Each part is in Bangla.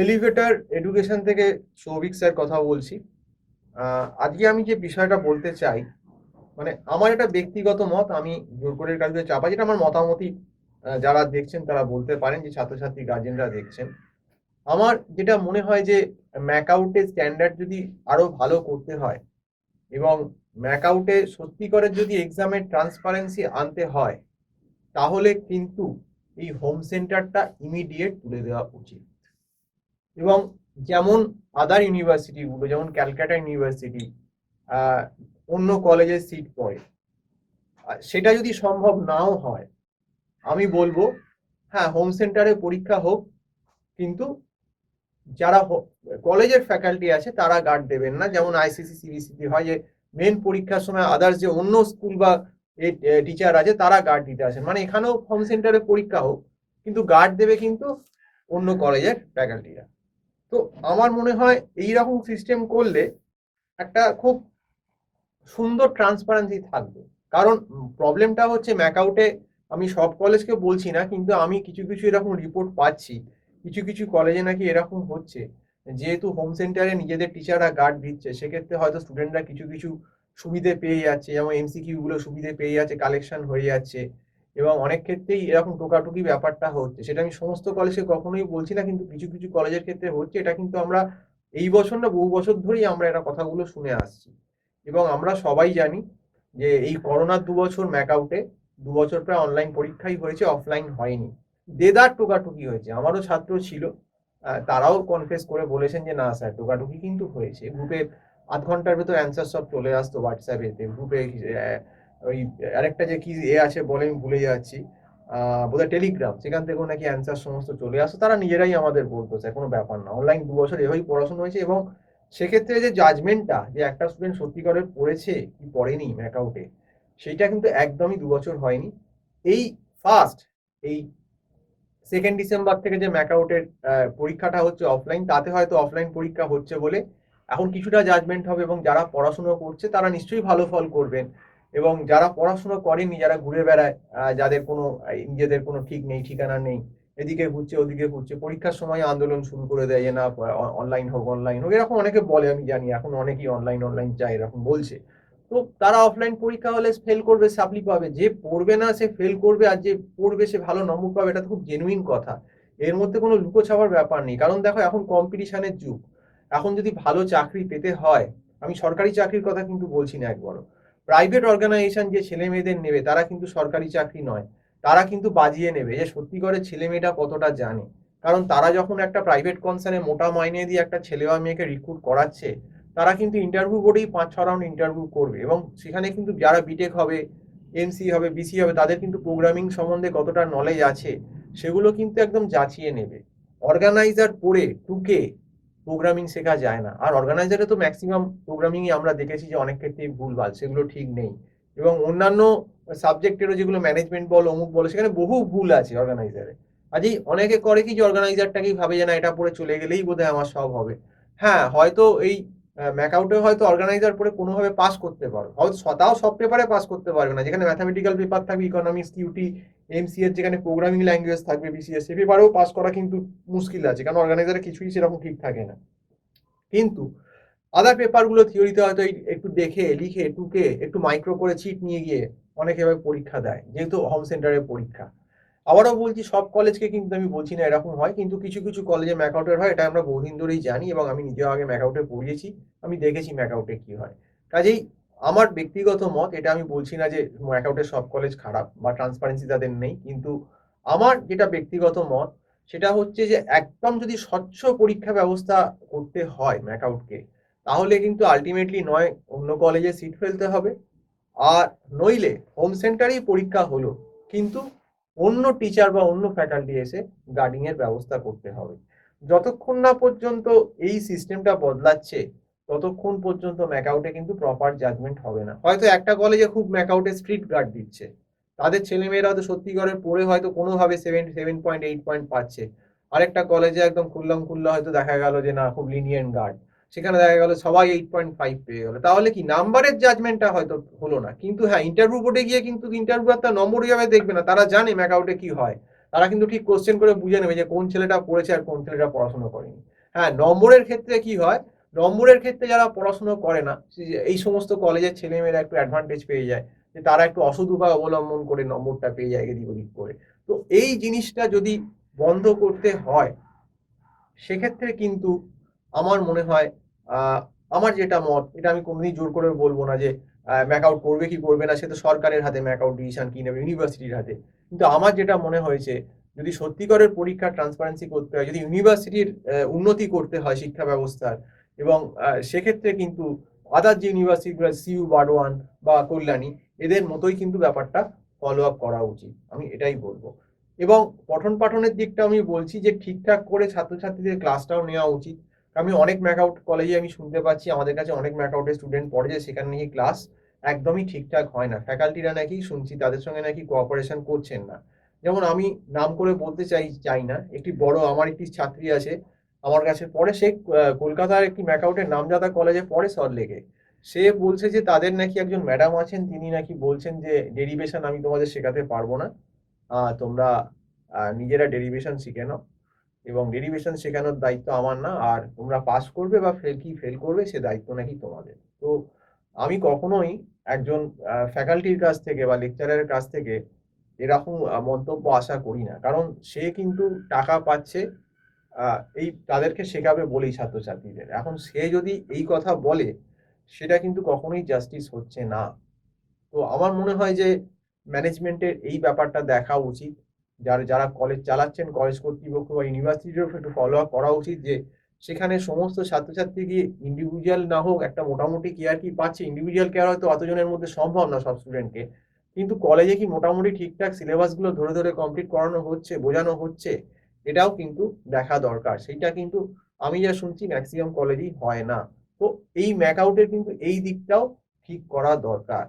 এলিভেটর এডুকেশন থেকে সৌভিক স্যার কথা বলছি। আজকে আমি যে বিষয়টা বলতে চাই, মানে আমার এটা ব্যক্তিগত মত, আমি জোর করে কাছে চাপা, যেটা আমার মতামতই। যারা দেখছেন তারা বলতে পারেন, যে ছাত্রছাত্রী গার্জেনরা দেখছেন, আমার যেটা মনে হয় যে ম্যাকআউটের স্ট্যান্ডার্ড যদি আরো ভালো করতে হয় এবং ম্যাকআউটে সত্যিকারের যদি এক্সামের ট্রান্সপারেন্সি আনতে হয়, তাহলে কিন্তু এই হোম সেন্টারটা ইমিডিয়েট তুলে দেওয়া উচিত। এবং যেমন আদার ইউনিভার্সিটিগুলো, যেমন ক্যালকাটা ইউনিভার্সিটি অন্য কলেজের সিট পড়ে, সেটা যদি সম্ভব নাও হয়, আমি বলবো হ্যাঁ, হোম সেন্টারে পরীক্ষা হোক, কিন্তু যারা কলেজের ফ্যাকাল্টি আছে তারা গার্ড দেবেন না। যেমন আইসিসি সিবিসিতে হয় যে মেন পরীক্ষার সময় আদার্স যে অন্য স্কুল বা টিচার আছে তারা গার্ড দিতে আসেন, মানে এখানেও হোম সেন্টারে পরীক্ষা হোক, কিন্তু গার্ড দেবে কিন্তু অন্য কলেজের ফ্যাকাল্টিরা। তো আমার মনে হয় এইরকম সিস্টেম করলে একটা খুব সুন্দর ট্রান্সপারেন্সি থাকবে। কারণ প্রবলেমটা হচ্ছে ম্যাকআউটে, আমি সব কলেজকে বলছি না, কিন্তু আমি কিছু কিছু এরকম রিপোর্ট পাচ্ছি, কিছু কিছু কলেজে নাকি এরকম হচ্ছে, যেহেতু হোম সেন্টারে নিজেদের টিচাররা গার্ড দিচ্ছে, সেক্ষেত্রে হয়তো স্টুডেন্টরা কিছু কিছু সুবিধে পেয়ে যাচ্ছে, যেমন এমসিকিউ গুলো সুবিধে পেয়ে যাচ্ছে, কালেকশন হয়ে যাচ্ছে, এবং অনেক ক্ষেত্রেই এরকম টোকাটুকি ব্যাপারটা হচ্ছে। সেটা আমি সমস্ত কলেজে কখনোই বলছি না, কিন্তু কিছু কিছু কলেজের ক্ষেত্রে হচ্ছে। এটা কিন্তু আমরা এই বছর না, বহু বছর ধরেই আমরা এটা কথাগুলো শুনে আসছি। এবং আমরা সবাই জানি যে এই করোনার 2 বছর ম্যাকআউটে 2 বছর প্রায় অনলাইন পরীক্ষাই হয়েছে, অফলাইন হয়নি। দেদার টোকাটুকি হয়েছে, আমারও ছাত্র ছিল, তারাও কনফেস করে বলেছেন যে না স্যার, টোকাটুকি কিন্তু হয়েছে। গ্রুপে আধ ঘন্টার ভেতর অ্যান্সার সব চলে আসতো হোয়াটসঅ্যাপেতে, গ্রুপে ওই আরেকটা যে কি আছে বলে আমি ভুলে যাচ্ছি, বোধহয় টেলিগ্রাম, সেখান থেকেও নাকি অ্যান্সার সমস্ত চলে আসতো। তারা নিজেরাই আমাদের বলতো স্যার কোনো ব্যাপার না, অনলাইন 2 বছর এভাবেই পড়াশোনা হয়েছে। এবং সেক্ষেত্রে যে জাজমেন্টটা, যে একটা স্টুডেন্ট সত্যিকারের পড়েছে কি পড়েনি ম্যাকআউটে, সেইটা কিন্তু একদমই 2 বছর হয়নি। এই ফার্স্ট এই 2 ডিসেম্বর থেকে যে ম্যাকআউটের পরীক্ষাটা হচ্ছে অফলাইন, তাতে হয়তো অফলাইন পরীক্ষা হচ্ছে বলে এখন কিছুটা জাজমেন্ট হবে, এবং যারা পড়াশুনো করছে তারা নিশ্চয়ই ভালো ফল করবেন। এবং যারা পড়াশুনো করেনি, যারা ঘুরে বেড়ায়, যাদের কোনো নিজেদের কোনো ঠিক নেই, ঠিকানা নেই, এদিকে ঘুরছে ওদিকে ঘুরছে, পরীক্ষার সময় আন্দোলন শুরু করে দেয় যে না অনলাইন হোক, অনলাইন হোক, এরকম অনেকে বলে, আমি জানি এখন অনেকেই অনলাইন অনলাইন চায় এরকম বলছে। তো তারা অফলাইন পরীক্ষা হলে ফেল করবে, সাপ্লি পাবে, যে পড়বে না সে ফেল করবে, আর যে পড়বে সে ভালো নম্বর পাবে, এটা তো খুব জেনুইন কথা। এর মধ্যে কোনো লুকোছাপার ব্যাপার নেই। কারণ দেখো, এখন কম্পিটিশনের যুগ। এখন যদি ভালো চাকরি পেতে হয়, আমি সরকারি চাকরির কথা কিন্তু বলছি না একবারও, প্রাইভেট অর্গানাইজেশন যে ছেলে মেয়েদের নেবে, তারা কিন্তু সরকারি চাকরি নয়, তারা কিন্তু বাজিয়ে নেবে যে সত্যি করে ছেলে মেয়েটা কতটা জানে। কারণ তারা যখন একটা প্রাইভেট কনসার্নে মোটা মাইনে দিয়ে একটা ছেলে বা মেয়েকে রিক্রুট করাচ্ছে, তারা কিন্তু ইন্টারভিউ বোর্ডেই 5-6 রাউন্ড ইন্টারভিউ করবে, এবং সেখানে কিন্তু যারা বিটেক হবে, এমসি হবে, বিসি হবে, তাদের কিন্তু প্রোগ্রামিং সম্বন্ধে কতটা নলেজ আছে সেগুলো কিন্তু একদম যাচিয়ে নেবে। অর্গানাইজার পড়ে টুকে প্রোগ্রামিং শেখা যায় না। আর অর্গানাইজারে তো ম্যাক্সিমাম প্রোগ্রামিংই আমরা দেখেছি যে অনেক ক্ষেত্রেই ভুলভাল, সেগুলো ঠিক নেই। এবং অন্যান্য সাবজেক্টেরও যেগুলো ম্যানেজমেন্ট বলো, অমুক বলো, সেখানে বহু ভুল আছে অর্গানাইজারে। আজই অনেকে করে কি, যে অর্গানাইজারটাকেই ভাবে যে না, এটা পড়ে চলে গেলেই বোধহয় আমার সব হবে। হ্যাঁ, হয়তো এই ম্যাকআউটে হয়তো অর্গানাইজার পড়ে কোনোভাবে পাস করতে পারো, হয়তো তাও সব পেপারে পাস করতে পারবে না। যেখানে ম্যাথামেটিক্যাল পেপার থাকবে, ইকোনমিক্স, কিউটি, এমসি এর যেখানে প্রোগ্রামিং ল্যাঙ্গুয়েজ থাকবে, বিসিএস, সে পেপারেও পাস করা কিন্তু মুশকিল আছে, কারণ অর্গানাইজারে কিছুই সেরকম ঠিক থাকে না। কিন্তু আদার পেপারগুলো থিওরিতে হয়তো একটু দেখে লিখে টুকে একটু মাইক্রো করে চিট নিয়ে গিয়ে অনেকে এবার পরীক্ষা দেয়, যেহেতু হোম সেন্টারের পরীক্ষা। আবারও বলছি, সব কলেজকে কিন্তু আমি বলছি না এরকম হয়, কিন্তু কিছু কিছু কলেজে ম্যাকআউটের হয়, এটা আমরা বহুদিন ধরেই জানি, এবং আমি নিজেও আগে ম্যাকআউটে পড়িয়েছি, আমি দেখেছি ম্যাকআউটে কি হয়। কাজেই আমার ব্যক্তিগত মত, এটা আমি বলছি না যে ম্যাকআউটের সব কলেজ খারাপ বা ট্রান্সপারেন্সি তাদের নেই, কিন্তু আমার যেটা ব্যক্তিগত মত, সেটা হচ্ছে যে একদম যদি স্বচ্ছ পরীক্ষা ব্যবস্থা করতে হয় ম্যাকআউটকে, তাহলে কিন্তু আলটিমেটলি নয় অন্য কলেজে সিট ফেলতে হবে, আর নইলে হোম সেন্টারেই পরীক্ষা হলো, কিন্তু অন্য টিচার বা অন্য ফ্যাকাল্টি এসে গার্ডিং এর ব্যবস্থা করতে হবে। যতক্ষণ না পর্যন্ত এই সিস্টেমটা বদলাচ্ছে, ততক্ষণ পর্যন্ত ম্যাকআউটে কিন্তু প্রপার জাজমেন্ট হবে না। হয়তো একটা কলেজে খুব ম্যাকআউটে স্ট্রিক্ট গার্ড দিচ্ছে, তাদের ছেলেমেয়েরা হয়তো সত্যিকারের পড়ে হয়তো কোনোভাবে 7.8 পয়েন্ট পাচ্ছে। আরেকটা কলেজে একদম খুললাম খুল্লা হয়তো দেখা গেল যে না, খুব লিনিয়েন্ট গার্ড, সেখানে দেখা গেল সবাই 8.5 পেয়ে গেল। তাহলে কি নাম্বারের জাজমেন্টটা হয়তো হলো না, কিন্তু হ্যাঁ, ইন্টারভিউ বোর্ডে গিয়ে কিন্তু ইন্টারভিউ তার নম্বর হিসাবে দেখবে না, তারা জানে ম্যাকআউটে কি হয়। তারা কিন্তু ঠিক কোশ্চেন করে বুঝে নেবে যে কোন ছেলেটা পড়েছে আর কোন ছেলেটা পড়াশোনা করেনি। হ্যাঁ, নম্বরের ক্ষেত্রে কি হয়, নম্বরের ক্ষেত্রে যারা পড়াশুনো করে না এই সমস্ত কলেজের ছেলেমেয়েরা একটু অ্যাডভান্টেজ পেয়ে যায়, যে তারা একটু অসৎ উপায় অবলম্বন করে নম্বরটা পেয়ে যায় এদিক ওদিক করে। তো এই জিনিসটা যদি বন্ধ করতে হয়, সেক্ষেত্রে কিন্তু আমার মনে হয় আমার যেটা মত, এটা আমি কোনোদিন জোর করে বলবো না যে ম্যাকআউট করবে কি করবে না, সে তো সরকারের হাতে ম্যাকআউট ডিসিশন কি নেবে, ইউনিভার্সিটির হাতে। কিন্তু আমার যেটা মনে হয়েছে, যদি সত্যিকারের পরীক্ষা ট্রান্সপারেন্সি করতে হয়, যদি ইউনিভার্সিটির উন্নতি করতে হয় শিক্ষা ব্যবস্থার, এবং সেক্ষেত্রে কিন্তু আদার যে ইউনিভার্সিটিগুলো সিইউ, বারওয়ান বা কল্যাণী, এদের মতোই কিন্তু ব্যাপারটা ফলো আপ করা উচিত, আমি এটাই বলবো। এবং পঠন পাঠনের দিকটা আমি বলছি যে ঠিকঠাক করে ছাত্রছাত্রীদের ক্লাসটাও নেওয়া উচিত। আমি অনেক ম্যাকআউট কলেজে আমি শুনতে পাচ্ছি, আমাদের কাছে অনেক ম্যাকআউটের স্টুডেন্ট পড়ে, যে সেখানে নাকি ক্লাস একদমই ঠিকঠাক হয় না, ফ্যাকাল্টিরা নাকি শুনছি তাদের সঙ্গে নাকি কোঅপারেশন করছেন না। যেমন আমি নাম করে বলতে চাই না, একটি বড় আমার একটি ছাত্রী আছে আমার কাছে পড়ে, সে কলকাতার একটি ম্যাকআউটের নামজাদা কলেজে পড়ে সল্টলেকে। সে বলছে যে তাদের নাকি একজন ম্যাডাম আছেন, তিনি নাকি বলছেন যে ডেরিভেশন আমি তোমাদের শেখাতে পারবো না, তোমরা নিজেরা ডেরিভেশন শিখে নাও, এবং ডেরিভেশন শেখানোর দায়িত্ব আমার না, আর তোমরা পাস করবে বা ফেল করবে সে দায়িত্ব নাকি তোমাদের। তো আমি কখনোই একজন ফ্যাকাল্টির কাছ থেকে বা লেকচারের কাছ থেকে এরকম মন্তব্য আশা করি না, কারণ সে কিন্তু টাকা পাচ্ছে এই তাদেরকে শেখাবে বলেই ছাত্রছাত্রীদের। এখন সে যদি এই কথা বলে, সেটা কিন্তু কখনোই জাস্টিস হচ্ছে না। তো আমার মনে হয় যে ম্যানেজমেন্টের এই ব্যাপারটা দেখা উচিত, যারা কলেজ চালাচ্ছেন, কলেজ কর্তৃপক্ষ বা ইউনিভার্সিটিরও একটু ফলো আপ করা উচিত, যে সেখানে সমস্ত ছাত্রছাত্রী কি ইন্ডিভিজুয়াল না হোক, একটা মোটামুটি কেয়ার কি পাচ্ছে। ইন্ডিভিজুয়াল কেয়ার হয়তো অতজনের মধ্যে সম্ভব না সব স্টুডেন্টকে, কিন্তু কলেজে কি মোটামুটি ঠিকঠাক সিলেবাসগুলো ধরে ধরে কমপ্লিট করানো হচ্ছে, বোঝানো হচ্ছে, এটাও কিন্তু দেখা দরকার। সেইটা কিন্তু আমি যা শুনছি ম্যাক্সিমাম কলেজেই হয় না। তো এই ম্যাকআউটের কিন্তু এই দিকটাও ঠিক করা দরকার।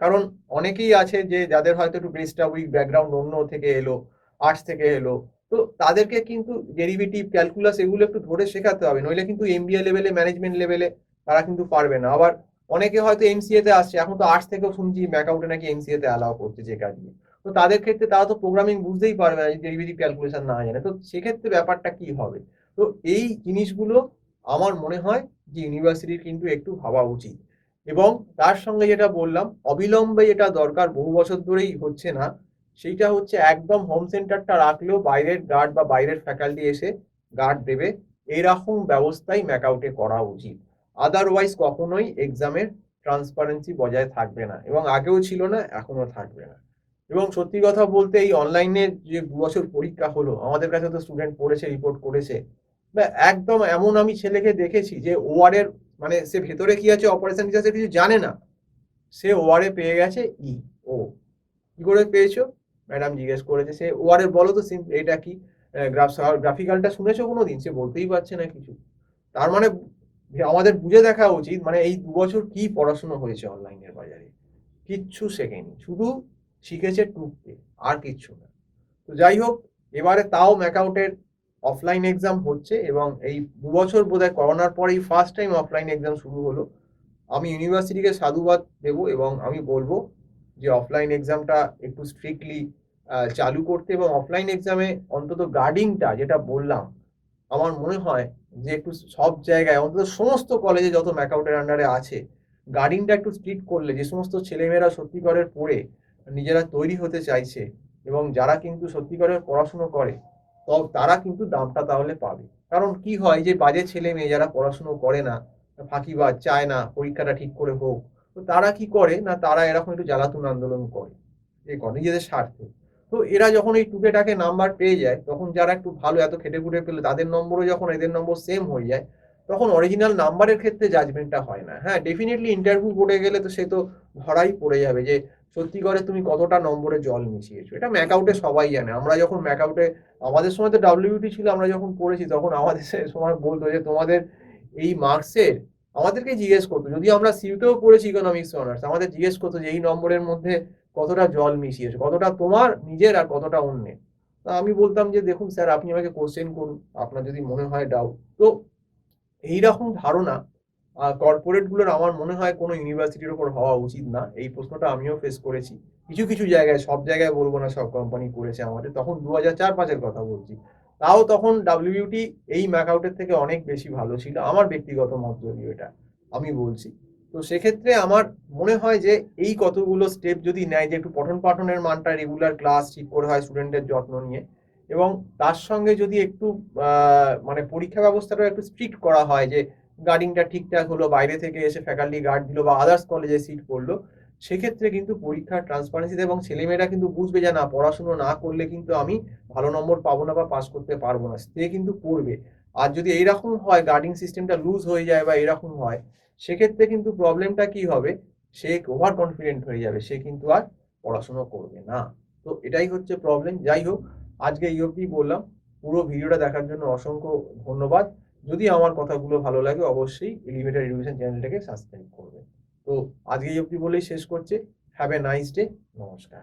কারণ অনেকেই আছে যে যাদের হয়তো একটু বেসটা উইক, ব্যাকগ্রাউন্ড অন্য থেকে এলো, আর্টস থেকে এলো, তো তাদেরকে কিন্তু ডেরিভেটিভ, ক্যালকুলাস এগুলো একটু ধরে শেখাতে হবে, নইলে কিন্তু এমবিএ লেভেলে, ম্যানেজমেন্ট লেভেলে তারা কিন্তু পারবে না। আবার অনেকে হয়তো এমসিএ তে আসছে, এখন তো আর্টস থেকেও শুনছি ম্যাকআউটে নাকি এমসিএ তে অ্যালাউ করছে জেকা দিয়ে। তো তাদের ক্ষেত্রে তারা তো প্রোগ্রামিং বুঝতেই পারবে না, ডেরিভেটিভ ক্যালকুলেশন না জানে, তো সেক্ষেত্রে ব্যাপারটা কি হবে। তো এই জিনিসগুলো আমার মনে হয় যে ইউনিভার্সিটির কিন্তু একটু ভাবা উচিত। এবং তার সঙ্গে যেটা বললাম, অবিলম্বে এটা দরকার, বহু বছর ধরেই হচ্ছে না, সেইটা হচ্ছে একদম হোম সেন্টারটা রাখলেও বাইরের গার্ড বা বাইরের ফ্যাকাল্টি এসে গার্ড দেবে, এরকম ব্যবস্থাই ম্যাকআউটে করা উচিত। আদারওয়াইজ কখনোই এক্সামের ট্রান্সপারেন্সি বজায় থাকবে না, এবং আগেও ছিল না, এখনো থাকবে না। এবং সত্যি কথা বলতে এই অনলাইনে যে 2 বছর পরীক্ষা হলো, আমাদের কাছে তো স্টুডেন্ট পড়েছে, রিপোর্ট করেছে, একদম এমন আমি ছেলেকে দেখেছি যে ওয়ার্ডের, মানে সে ভেতরে কি আছে, অপারেশন কি আছে কিছু জানে না, সে ওয়ার্ডে পেয়ে গেছে ও কি করে পেয়েছো, ম্যাডাম জিজ্ঞেস করেছে, সে ওয়ার্ডের বলো তো এটা কি, গ্রাফিক্যালটা শুনেছো কোনোদিন, সে বলতেই পারছে না কিছু। তার মানে আমাদের বুঝে দেখা উচিত, মানে এই 2 বছর কি পড়াশোনা হয়েছে অনলাইনের বাজারে, কিচ্ছু শেখেনি, শুধু শিখেছে টুকতে, আর কিচ্ছু না। তো যাই হোক, এবারে তাও ম্যাকআউটের অফলাইন এক্সাম হচ্ছে, এবং এই 2 বছর বোধহয় করোনার পরেই ফার্স্ট টাইম অফলাইন এক্সাম শুরু হলো। আমি ইউনিভার্সিটিকে সাধুবাদ দেবো, এবং আমি বলবো যে অফলাইন এক্সামটা একটু স্ট্রিক্টলি চালু করতে, এবং অফলাইন এক্সামে অন্তত গার্ডিংটা যেটা বললাম, আমার মনে হয় যে একটু সব জায়গায়, অন্তত সমস্ত কলেজে যত ম্যাকআউটের আন্ডারে আছে, গার্ডিংটা একটু স্ট্রিক্ট করলে, যে সমস্ত ছেলেমেয়েরা সত্যিকারের পড়ে নিজেরা তৈরি হতে চাইছে, এবং যারা কিন্তু সত্যিকারের পড়াশুনো করে, তো তারা কিন্তু দামটা তাহলে পাবে। কারণ কি হয়, যে বাজে ছেলে মেয়ে যারা পড়াশুনো করে না, ফাঁকিবাজ, চায় না পরীক্ষাটা ঠিক করে হোক, তো তারা কি করে না, তারা এরকম একটু জ্বালাতন আন্দোলন করে, নিজেদের স্বার্থে। তো এরা যখন এই টুকেটাকে নাম্বার পেয়ে যায়, তখন যারা একটু ভালো, এত খেটে খুটে পেলে তাদের নম্বরও যখন এদের নম্বর সেম হয়ে যায়, তখন অরিজিনাল নাম্বারের ক্ষেত্রে জাজমেন্টটা হয় না। হ্যাঁ, ডেফিনেটলি ইন্টারভিউ বোর্ডে গেলে তো সে তো ধরাই পড়ে যাবে যে সত্যি করে তুমি কতটা নম্বরে জল মিশিয়েছো। এটা ম্যাকআউটে সবাই জানে। আমরা যখন ম্যাকআউটে, আমাদের সময় তো ডাব্লিউটি ছিল, আমরা যখন পড়েছি তখন আমাদের সময় বলতো যে তোমাদের এই মার্কসের, আমাদেরকে জিজ্ঞেস করতো, যদি আমরা সিউতেও পড়েছি ইকোনমিক্স অনার্স, আমাদের জিজ্ঞেস করতো যে এই নম্বরের মধ্যে কতটা জল মিশিয়েছে, কতটা তোমার নিজের আর কতটা অন্যের। তা আমি বলতাম যে দেখুন স্যার, আপনি আমাকে কোশ্চেন করুন, আপনার যদি মনে হয় ডাউট। তো এইরকম ধারণা কর্পোরেট গুলোর আমার মনে হয় কোনো ইউনিভার্সিটির উপর হওয়া উচিত না। এই প্রশ্নটা আমিও ফেস করেছি কিছু কিছু জায়গায়, সব জায়গায় বলবো না, সব কোম্পানি করেছে আমাদের, তখন 2004-05 কথা বলছি, তাও তখন ডাব্লিউবিউটি এই ম্যাকআউটের থেকে অনেক বেশি ভালো ছিল, আমার ব্যক্তিগত মত যদিও এটা আমি বলছি। তো সেক্ষেত্রে আমার মনে হয় যে এই কতগুলো স্টেপ যদি নেয়, যে একটু পঠন পাঠনের মানটা রেগুলার ক্লাস ঠিক করে হয় স্টুডেন্টের যত্ন নিয়ে, এবং তার সঙ্গে যদি একটু মানে পরীক্ষা ব্যবস্থাটা একটু স্ট্রিক্ট করা হয়, যে গার্ডিংটা ঠিকঠাক হলো, বাইরে থেকে এসে ফ্যাকাল্টি গার্ড দিল বা আদার্স কলেজে সিট পড়লো, সেক্ষেত্রে কিন্তু পরীক্ষার ট্রান্সপারেন্সিতে এবং ছেলেমেয়েরা কিন্তু বুঝবে যে না, পড়াশুনো না করলে কিন্তু আমি ভালো নম্বর পাবো না বা পাস করতে পারবো না, সে কিন্তু পড়বে। আর যদি এইরকম হয়, গার্ডিং সিস্টেমটা লুজ হয়ে যায় বা এরকম হয়, সেক্ষেত্রে কিন্তু প্রবলেমটা কি হবে, সে ওভার কনফিডেন্ট হয়ে যাবে, সে কিন্তু আর পড়াশুনো করবে না। তো এটাই হচ্ছে প্রবলেম। যাই হোক, আজকে এই অবধি বললাম। পুরো ভিডিওটা দেখার জন্য অসংখ্য ধন্যবাদ। যদি আমার কথাগুলো ভালো লাগে, অবশ্যই এলিভেটর এডুকেশন চ্যানেলটাকে সাবস্ক্রাইব করবে। তো আজকে এই অবধি বলেই শেষ করছি। Have a nice day. নমস্কার।